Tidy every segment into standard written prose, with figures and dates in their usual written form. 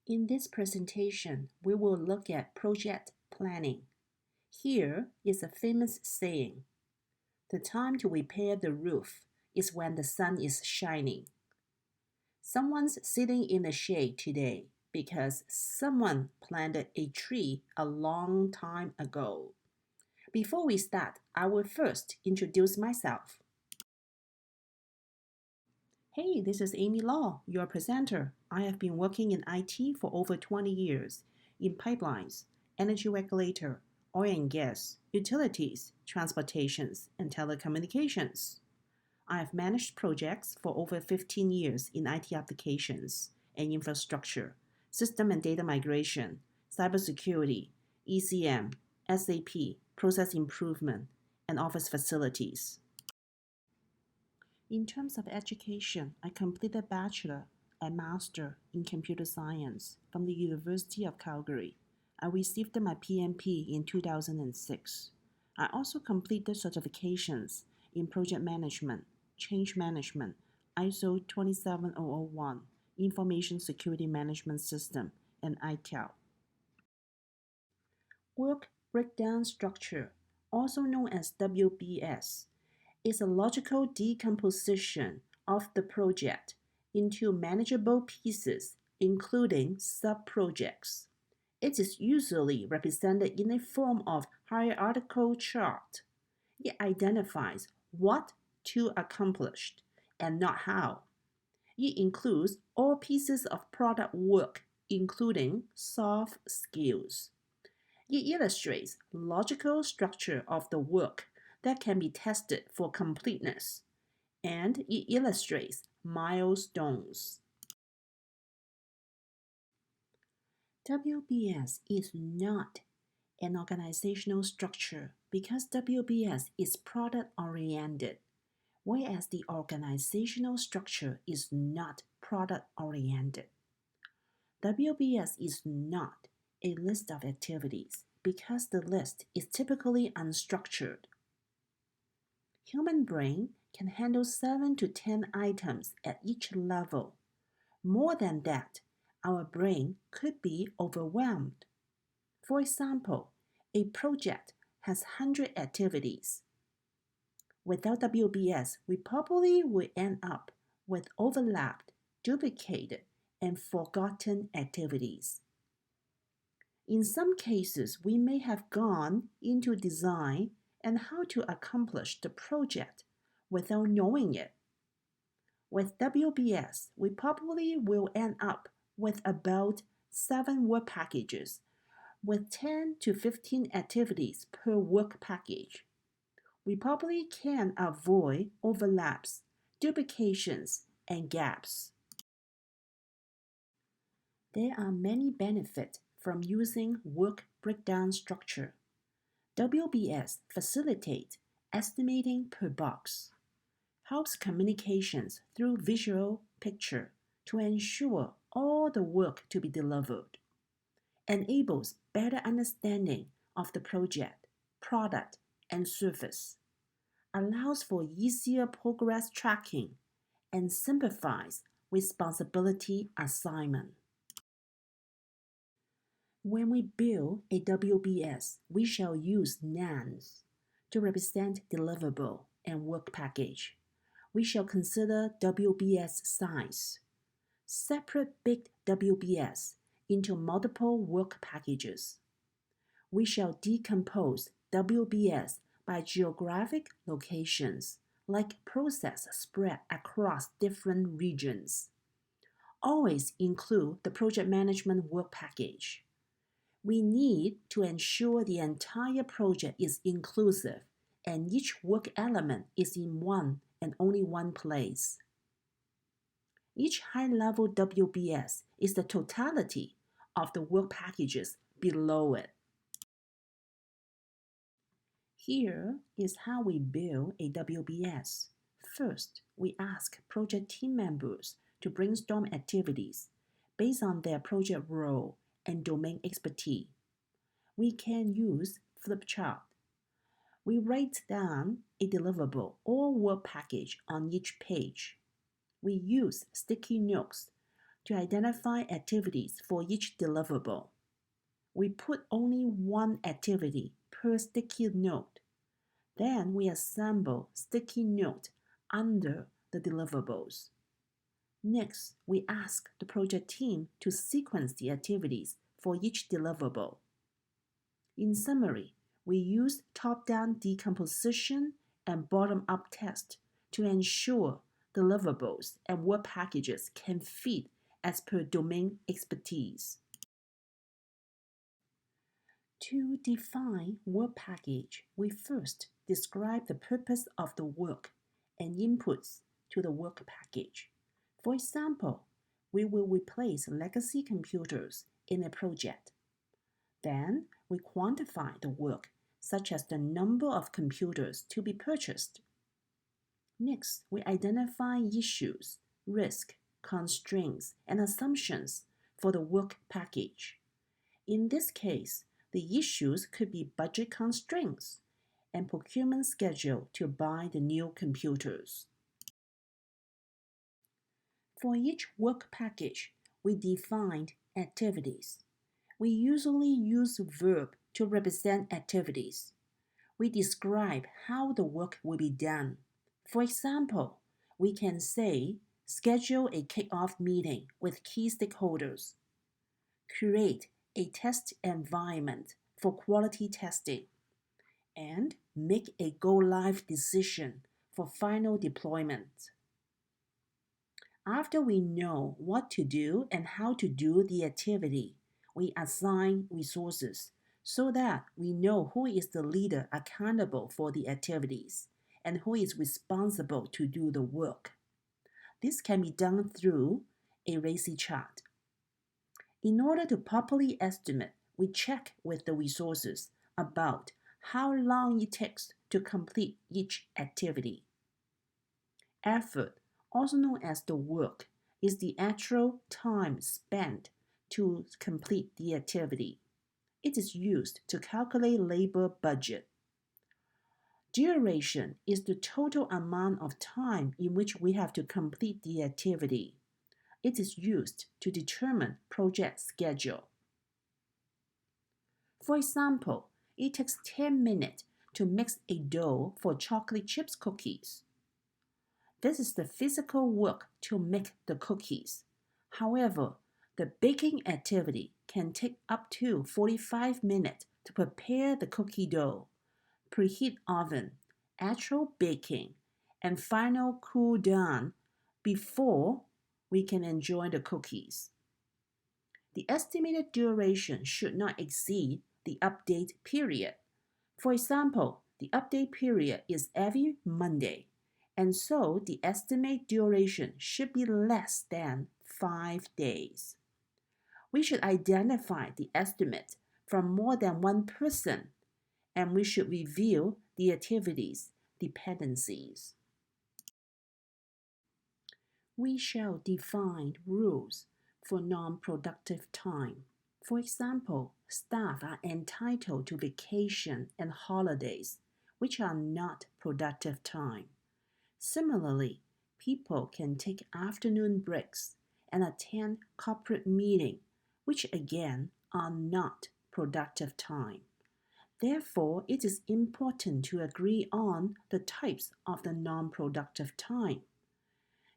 In this presentation, we will look at project planning. Here is a famous saying: the time to repair the roof is when the sun is shining. Someone's sitting in the shade today because someone planted a tree a long time ago. Before we start, I will first introduce myself. Hey, this is Amy Law, your presenter. I have been working in IT for over 20 years in pipelines, energy regulator, oil and gas, utilities, transportations, and telecommunications. I have managed projects for over 15 years in IT applications and infrastructure, system and data migration, cybersecurity, ECM, SAP, process improvement, and office facilities. In terms of education, I completed bachelor and master in computer science from the University of Calgary. I received my PMP in 2006. I also completed certifications in project management, change management, ISO 27001, Information Security Management System, and ITIL. Work breakdown structure, also known as WBS, is a logical decomposition of the project into manageable pieces, including sub-projects. It is usually represented in a form of hierarchical chart. It identifies what to accomplish and not how. It includes all pieces of product work, including soft skills. It illustrates logical structure of the work that can be tested for completeness, and it illustrates milestones. WBS is not an organizational structure because WBS is product-oriented, whereas the organizational structure is not product-oriented. WBS is not a list of activities because the list is typically unstructured. Human brain can handle 7 to 10 items at each level. More than that, our brain could be overwhelmed. For example, a project has 100 activities. Without WBS, we probably would end up with overlapped, duplicated, and forgotten activities. In some cases, we may have gone into design and how to accomplish the project without knowing it. With WBS, we probably will end up with about 7 work packages with 10 to 15 activities per work package. We probably can avoid overlaps, duplications, and gaps. There are many benefits from using work breakdown structure. WBS facilitates estimating per box, helps communications through visual picture to ensure all the work to be delivered, enables better understanding of the project, product, and service, allows for easier progress tracking, and simplifies responsibility assignment. When we build a WBS, we shall use nouns to represent deliverable and work package. We shall consider WBS size. Separate big WBS into multiple work packages. We shall decompose WBS by geographic locations, like process spread across different regions. Always include the project management work package. We need to ensure the entire project is inclusive and each work element is in one and only one place. Each high-level WBS is the totality of the work packages below it. Here is how we build a WBS. First, we ask project team members to brainstorm activities based on their project role and domain expertise. We can use flipchart. We write down a deliverable or work package on each page. We use sticky notes to identify activities for each deliverable. We put only one activity per sticky note. Then we assemble sticky note under the deliverables. Next, we ask the project team to sequence the activities for each deliverable. In summary, we use top-down decomposition and bottom-up test to ensure deliverables and work packages can fit as per domain expertise. To define work package, we first describe the purpose of the work and inputs to the work package. For example, we will replace legacy computers in a project. Then we quantify the work, such as the number of computers to be purchased. Next, we identify issues, risk, constraints, and assumptions for the work package. In this case, the issues could be budget constraints and procurement schedule to buy the new computers. For each work package, we defined activities. We usually use verb to represent activities. We describe how the work will be done. For example, we can say, schedule a kick-off meeting with key stakeholders, create a test environment for quality testing, and make a go-live decision for final deployment. After we know what to do and how to do the activity, we assign resources so that we know who is the leader accountable for the activities and who is responsible to do the work. This can be done through a RACI chart. In order to properly estimate, we check with the resources about how long it takes to complete each activity. Effort, also known as the work, is the actual time spent to complete the activity. It is used to calculate labor budget. Duration is the total amount of time in which we have to complete the activity. It is used to determine project schedule. For example, it takes 10 minutes to mix a dough for chocolate chips cookies. This is the physical work to make the cookies. However, the baking activity can take up to 45 minutes to prepare the cookie dough, preheat oven, actual baking, and final cool down before we can enjoy the cookies. The estimated duration should not exceed the update period. For example, the update period is every Monday, and so the estimated duration should be less than 5 days. We should identify the estimate from more than one person, and we should review the activities' dependencies. We shall define rules for non-productive time. For example, staff are entitled to vacation and holidays, which are not productive time. Similarly, people can take afternoon breaks and attend corporate meetings, which again are not productive time. Therefore, it is important to agree on the types of the non-productive time.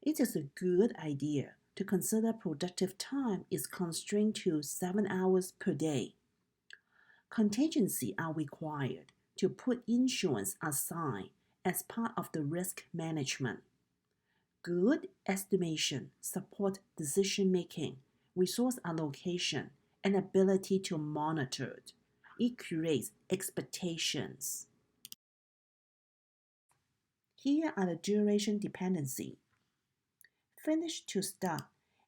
It is a good idea to consider productive time is constrained to 7 hours per day. Contingencies are required to put insurance aside as part of the risk management. Good estimation support decision-making, resource allocation, and ability to monitor it. It creates expectations. Here are the duration dependencies. Finish to start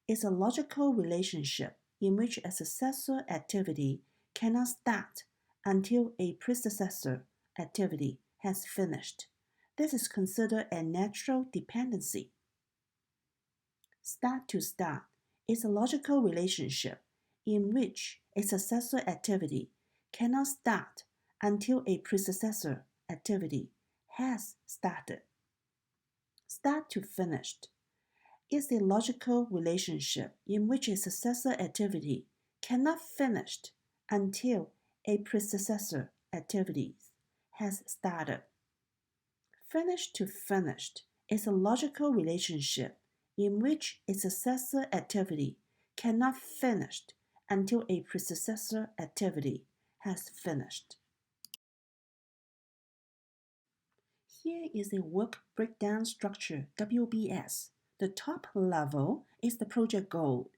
is a logical relationship in which a successor activity cannot start until a predecessor activity has finished. This is considered a natural dependency. Start to start is a logical relationship in which a successor activity cannot start until a predecessor activity has started. Start to finished is a logical relationship in which a successor activity cannot finish until a predecessor activity has started. Finished to finished is a logical relationship in which a successor activity cannot finish until a predecessor activity has finished. Here is a work breakdown structure, WBS. The top level is the project goal.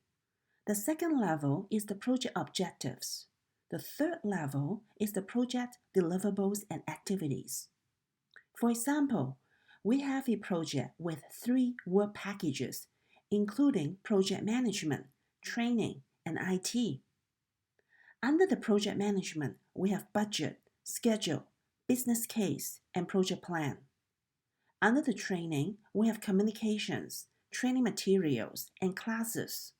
The second level is the project objectives. The third level is the project deliverables and activities. For example, we have a project with 3 work packages, including project management, training, and IT. Under the project management, we have budget, schedule, business case, and project plan. Under the training, we have communications, training materials, and classes.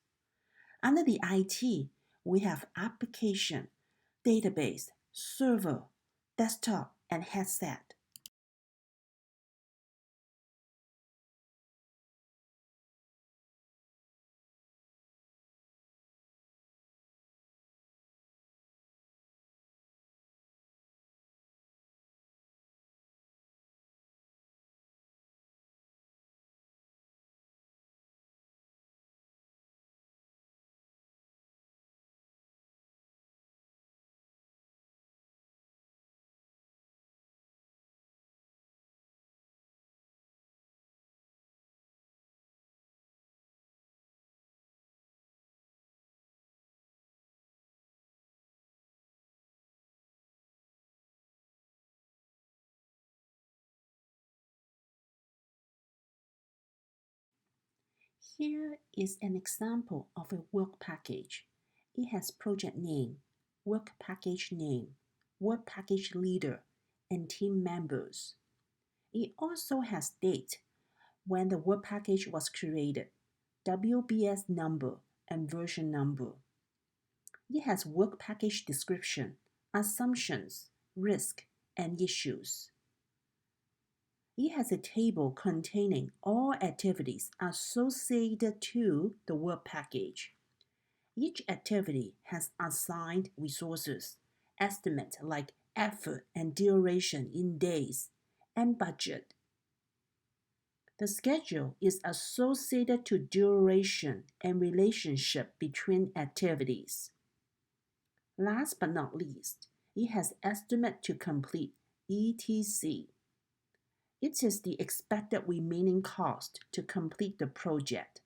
Under the IT, we have application, database, server, desktop, and headset. Here is an example of a work package. It has project name, work package name, work package leader, and team members. It also has date when the work package was created, WBS number, and version number. It has work package description, assumptions, risk, and issues. It has a table containing all activities associated to the work package. Each activity has assigned resources, estimate like effort and duration in days, and budget. The schedule is associated to duration and relationship between activities. Last but not least, it has estimate to complete, ETC. It is the expected remaining cost to complete the project.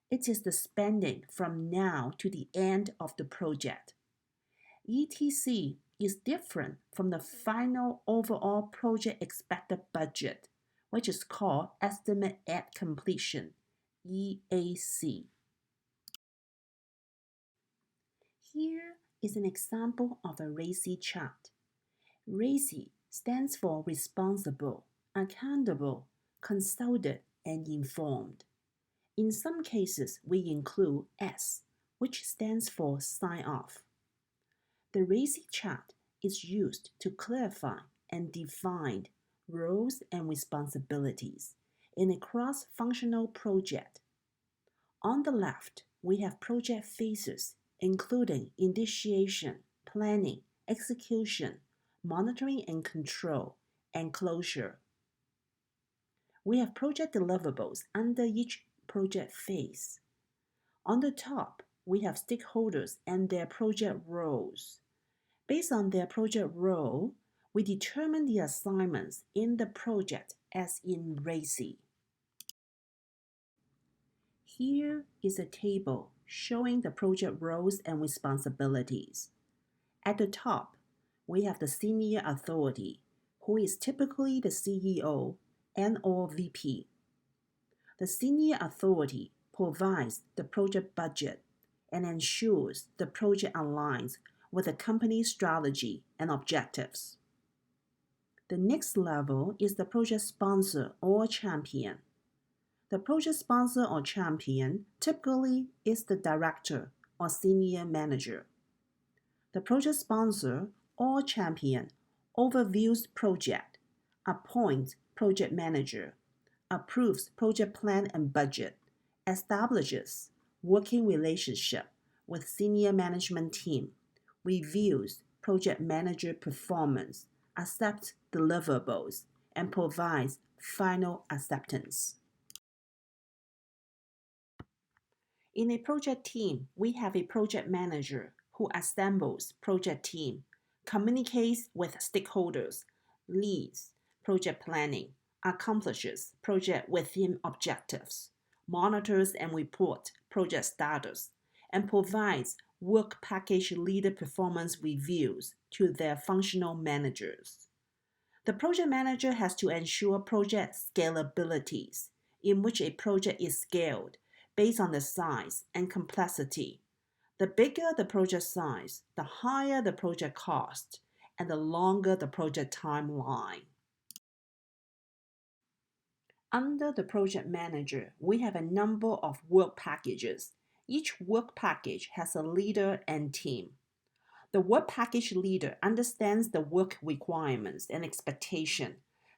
It is the spending from now to the end of the project. ETC is different from the final overall project expected budget, which is called Estimate at Completion, EAC. Here is an example of a RACI chart. RACI stands for responsible, accountable, consulted, and informed. In some cases, we include S, which stands for sign off. The RACI chart is used to clarify and define roles and responsibilities in a cross-functional project. On the left, we have project phases, including initiation, planning, execution, monitoring and control, and closure. We have project deliverables under each project phase. On the top, we have stakeholders and their project roles. Based on their project role, we determine the assignments in the project as in RACI. Here is a table showing the project roles and responsibilities. At the top, we have the senior authority, who is typically the CEO and/or VP. The senior authority provides the project budget and ensures the project aligns with the company's strategy and objectives. The next level is the project sponsor or champion. The project sponsor or champion typically is the director or senior manager. The project sponsor or champion overviews project, appoints project manager, approves project plan and budget, establishes working relationship with senior management team, reviews project manager performance, accepts deliverables, and provides final acceptance. In a project team, we have a project manager who assembles project team, communicates with stakeholders, leads project planning, accomplishes project within objectives, monitors and reports project status, and provides work package leader performance reviews to their functional managers. The project manager has to ensure project scalabilities, in which a project is scaled based on the size and complexity. The bigger the project size, the higher the project cost, and the longer the project timeline. Under the project manager, we have a number of work packages. Each work package has a leader and team. The work package leader understands the work requirements and expectation,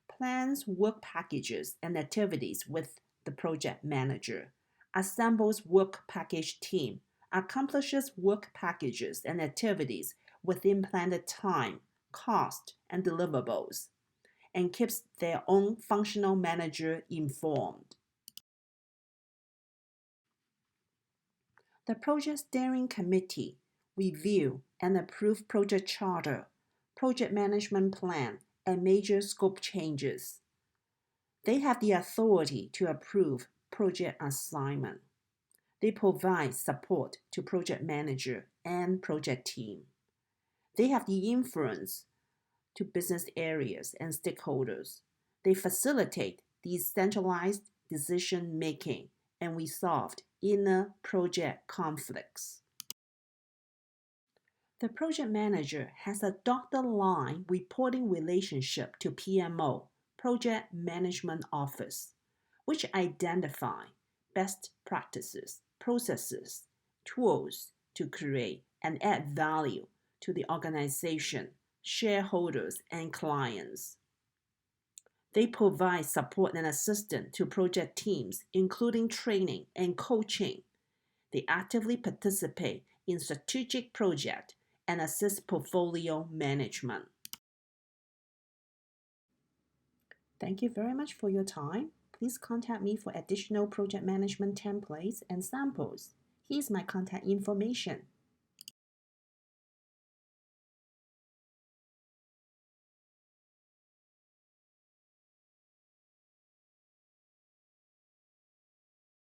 plans work packages and activities with the project manager, assembles work package team, accomplishes work packages and activities within planned time, cost, and deliverables, and keeps their own functional manager informed. The project steering committee review and approve project charter, project management plan, and major scope changes. They have the authority to approve project assignment. They provide support to project manager and project team. They have the influence to business areas and stakeholders. They facilitate decentralized decision making and resolve inner project conflicts. The project manager has a dotted line reporting relationship to PMO, Project Management Office, which identify best practices, processes, tools to create and add value to the organization, shareholders, and clients. They provide support and assistance to project teams, including training and coaching. They actively participate in strategic projects and assist portfolio management. Thank you very much for your time. Please contact me for additional project management templates and samples. Here's my contact information.